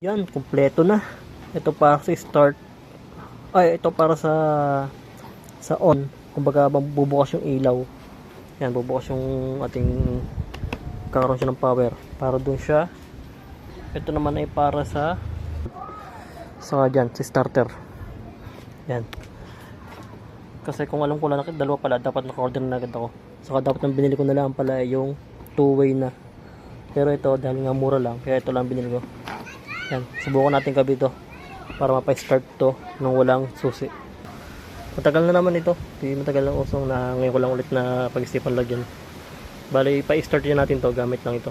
Yan, kumpleto na. Ito para sa start. Ay, ito para sa on. Kumbaga bubukas yung ilaw. Yan, bubukas yung ating kakaroon siya ng power. Para dun siya. Ito naman ay para sa dyan, si starter. Yan. Kasi kung alam ko lang, dalawa pala, dapat naka-order na agad ako. Saka dapat nang binili ko na lang pala yung two-way na. Pero ito, dahil nga mura lang, kaya ito lang binili ko. Yan, subukan natin gabi ito para mapa-start to nung walang susi. Matagal na naman ito. Di matagal lang usong na ngayon ko lang ulit na pag-isipan lagyan. Bali, pa-start din natin to gamit lang ito.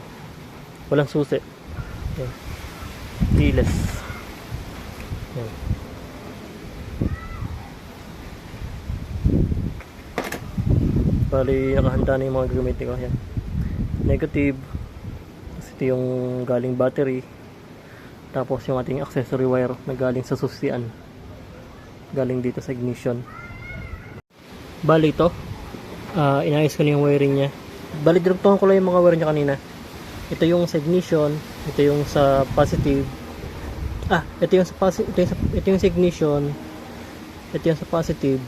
Walang susi. Yan. Keyless. Yan. Bali, nakahanda na yung mga gagamitin ko. Yan. Negative. Kasi ito yung galing battery. Tapos yung ating accessory wire na galing sa susian. Galing dito sa ignition. Bali ito. Inayos ko na yung wiring niya. Bali, direktuhan ko lang yung mga wire niya kanina. Ito yung sa ignition. Ito yung sa positive. Ito yung sa positive. Ito yung sa ignition. Ito yung sa positive.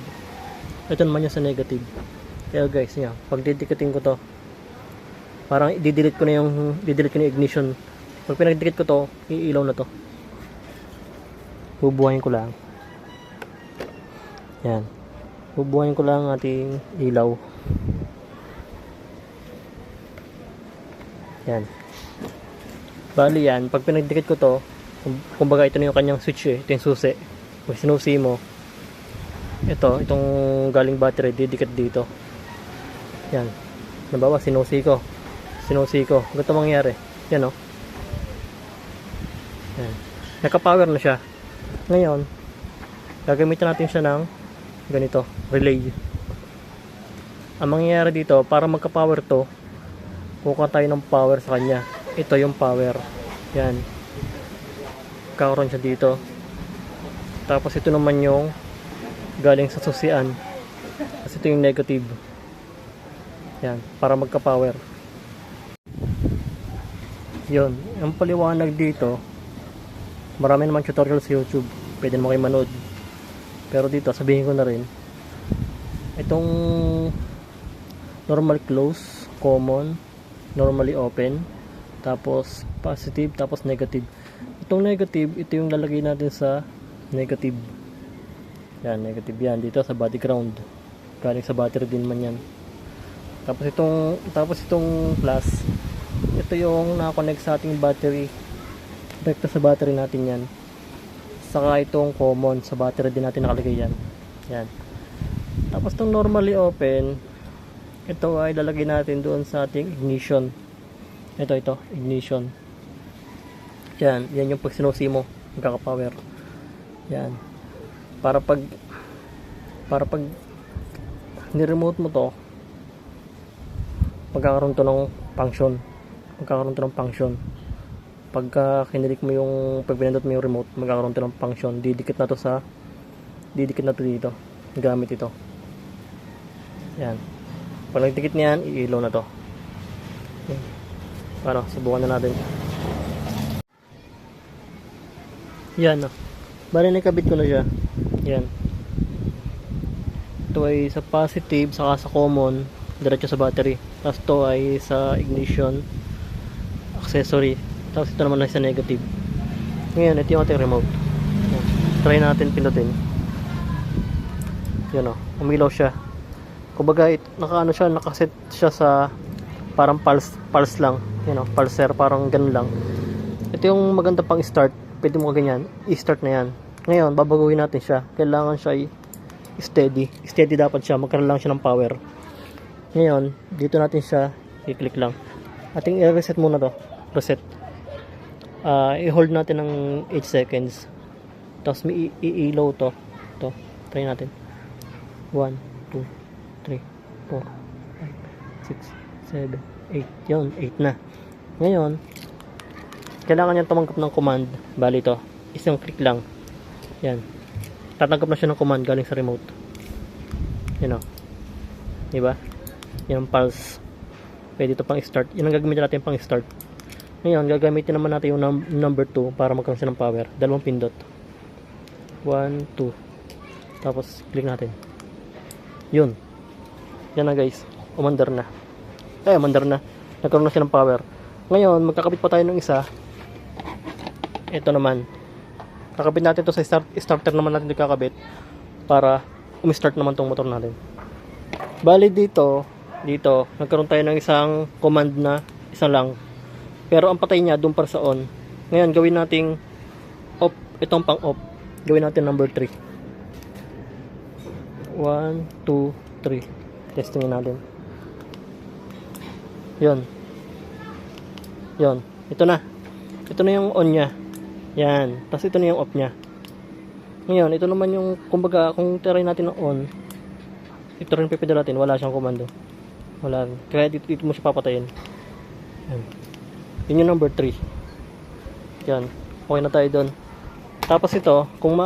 Ito naman yung sa negative. Kaya guys, yan. Pag didikatin ko to, parang didelete ko na yung ignition. Pag pinagdikit ko to, iilaw na to. Bubuhayin ko lang. Yan. Bubuhayin ko lang ating ilaw. Yan. Bali yan, pag pinagdikit ko to, kumbaga ito na yung kanyang switch eh. Ito yung susi. Pag sinusi mo, itong galing battery, didikit dito. Yan. Nabawa, sinusi ko. Ganito mangyari. Yan o. Yan. Naka-power na siya. Ngayon, gagamitan natin siya ng ganito, relay. Ang mangyayari dito, para magka-power to, kukuha tayo ng power sa kanya. Ito yung power. Yan. Kakaroon siya dito. Tapos ito naman yung galing sa susian. Kasi ito yung negative. Yan. Para magka-power. Yun. Ang paliwanag dito, marami naman tutorial sa YouTube. Pwede mo kayo manood. Pero dito, sabihin ko na rin. Itong normal close, common, normally open, tapos positive, tapos negative. Itong negative, ito yung lalagay natin sa negative. Yan, negative yan. Dito sa body ground. Galing sa battery din man yan. Tapos itong plus, ito yung nakakonect sa ating battery. Direkta sa battery natin yan. Saka itong common, sa battery din natin nakalagay yan. Yan. Tapos itong normally open, ito ay lalagay natin doon sa ating ignition. Ito, ignition. Yan yung pag sinusi mo, magkaka-power. Yan. Para pag ni-remote mo to, magkakaroon to ng function. Pagka kinilik mo pag pinindot mo yung remote, magkakaroon to ng function. Didikit na to dito. Gamit ito. Yan. Pag nagdikit niyan, iilaw na to. Yan. Paano? Subukan na natin. Yan. Bali, nakabit ko na siya. Yan. Ito ay sa positive, saka sa common, diretso sa battery. Tapos ito ay sa ignition, accessory. Tapos ito naman ay sa negative. Ngayon, ito yung ating remote. Yan. Try natin pindutin. Yan o, umilaw siya. Kumbaga, nakaset siya sa parang pulse lang. Yan o, pulser, parang ganun lang. Ito yung maganda pang start. Pwede mo ganyan, i-start na yan. Ngayon, babaguhin natin siya. Kailangan siya ay steady. Steady dapat siya, magkaroon lang siya ng power. Ngayon, dito natin siya, i-click lang. Ating i-reset muna to. Reset. I-hold natin ng 8 seconds. Tapos may i-low to. Ito. Try natin. 1, 2, 3, 4, 5, 6, 7, 8. Yun, 8 na. Ngayon, kailangan niya tumanggap ng command. Bali ito. Isang click lang. Yan. Tatanggap na siya ng command galing sa remote. Yan o. Diba? Yan ang pulse. Pwede ito pang start. Yan ang gagamitin natin pang start. Ngayon, gagamitin naman natin yung number 2 para magkaroon siya ng power. Dalawang pindot. 1, 2. Tapos, click natin. Yun. Yan na guys. Umandar na. Umandar na. Nagkaroon na siya ng power. Ngayon, magkakabit pa tayo ng isa. Ito naman. Kakabit natin to sa starter naman natin kakabit para umi-start naman tong motor natin. Bali dito, nagkaroon tayo ng isang command na isa lang. Pero ang patay niya doon para sa on. Ngayon, gawin nating off. Itong pang off. Gawin natin number 3. 1, 2, 3. Testingin natin. Yun. Ito na. Ito na yung on niya. Yan. Tapos ito na yung off niya. Ngayon, ito naman yung, kumbaga, kung try natin ng on, ito rin pipindot natin. Wala siyang komando. Wala rin. Kaya dito mo siya papatayin. Yan. Yun yung number 3. Yan. Okay na tayo doon. Tapos ito, kung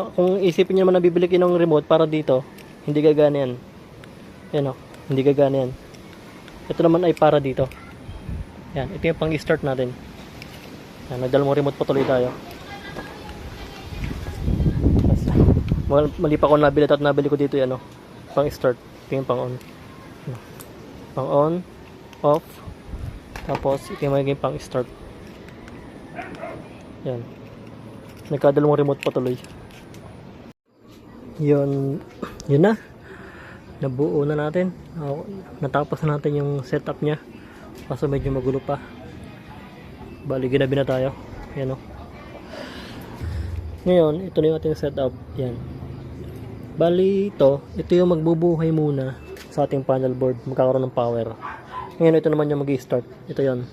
isipin nyo naman na bibili kayo ng remote para dito, hindi gagana yan. Yan o. Hindi gagana yan. Ito naman ay para dito. Yan. Ito yung pang-start natin. Yan. Nagdalawang remote patuloy tayo. Mali pa ako nabili at nabili ko dito yan o. Pang-start. Ito yung pang-on. Pang-on. Off. Tapos, ito yung magiging pang-start. Yan. Nagkadalawang remote patuloy. Yun na. Nabuo na natin. Natapos na natin yung setup nya. Kaso medyo magulo pa. Bali, ginabi na tayo. Yan o. Ngayon, ito na yung ating setup. Yan. Bali, ito yung magbubuhay muna sa ating panel board. Magkakaroon ng power. Ngayon, ito naman yung mag-i-start. Ito yan.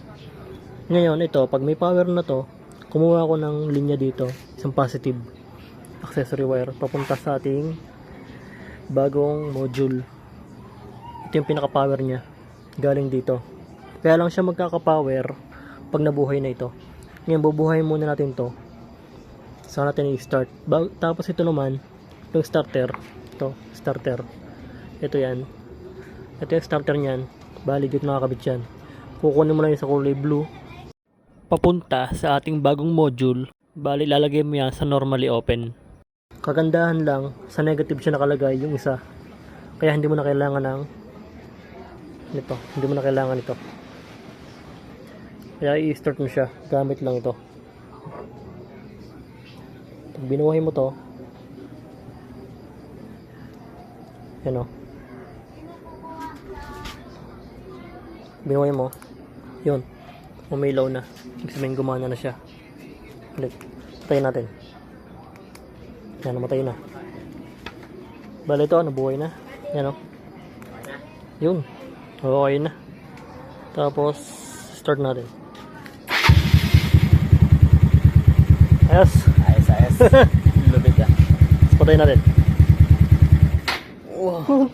Ngayon, ito, pag may power na to, kumuha ako ng linya dito. Isang positive accessory wire. Papunta sa ating bagong module. Ito yung pinaka-power nya. Galing dito. Kaya lang siya magkaka-power pag nabuhay na ito. Ngayon, bubuhayin muna natin to. Saan natin i-start. Tapos ito naman, yung starter. Ito, starter. Ito yan. Ito yung starter nyan. Bali, dito nakakabit yan. Kukunin mo lang yung sa kulay blue. Papunta sa ating bagong module. Bali, lalagay mo yan sa normally open. Kagandahan lang, sa negative siya nakalagay yung isa. Kaya hindi mo na kailangan ng nito. Hindi mo na kailangan ito. Kaya i-start mo siya. Gamit lang ito. Pag binuhay mo to, yan o. Binuhay mo, yun. Umilaw na. Ibig sabihin gumana na siya. Ulit. Patayin natin. Yan, namatay na. Bale ito, nabuhay na. Yan o. Yun. Okay na. Tapos, start natin. Ayos. Ayos. Lubid ka. Patayin natin. Wow.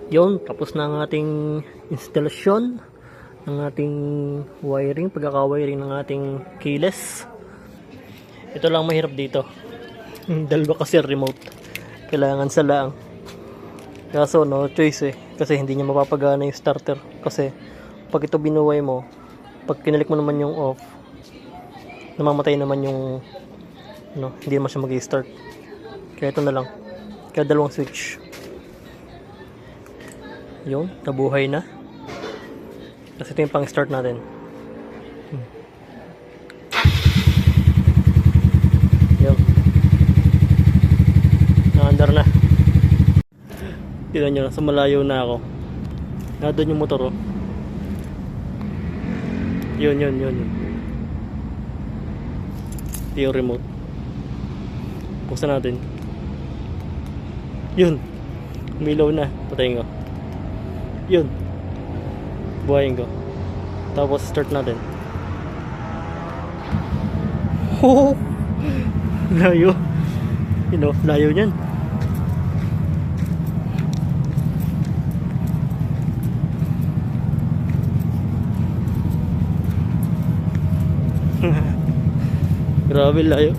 Yun, tapos na ang ating instalasyon ng ating wiring, pagkaka-wiring ng ating keyless. Ito lang mahirap dito. Dalawa kasi remote. Kailangan sa lang. Kaso no choice kasi hindi niya mapapagana yung starter. Kasi pag ito binuhay mo, pag kinalik mo naman yung off, namamatay naman yung hindi naman siya mag-i-start. Kaya ito na lang. Kaya dalawang switch. Yun, nabuhay na. Kasi ito yung pang-start natin. Yun. Naandar na. Tignan nyo, sa malayo na ako. Nandun yung motor, oh. Yun. Ito yung remote. Buksan natin. Yun. Umilaw na. Patayin ko. Yun. Buhayin ko. Tapos start natin. Oh! Layo. Layo niyan. Grabe layo.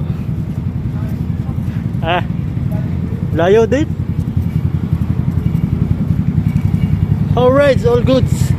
Layo din. Alright, all goods.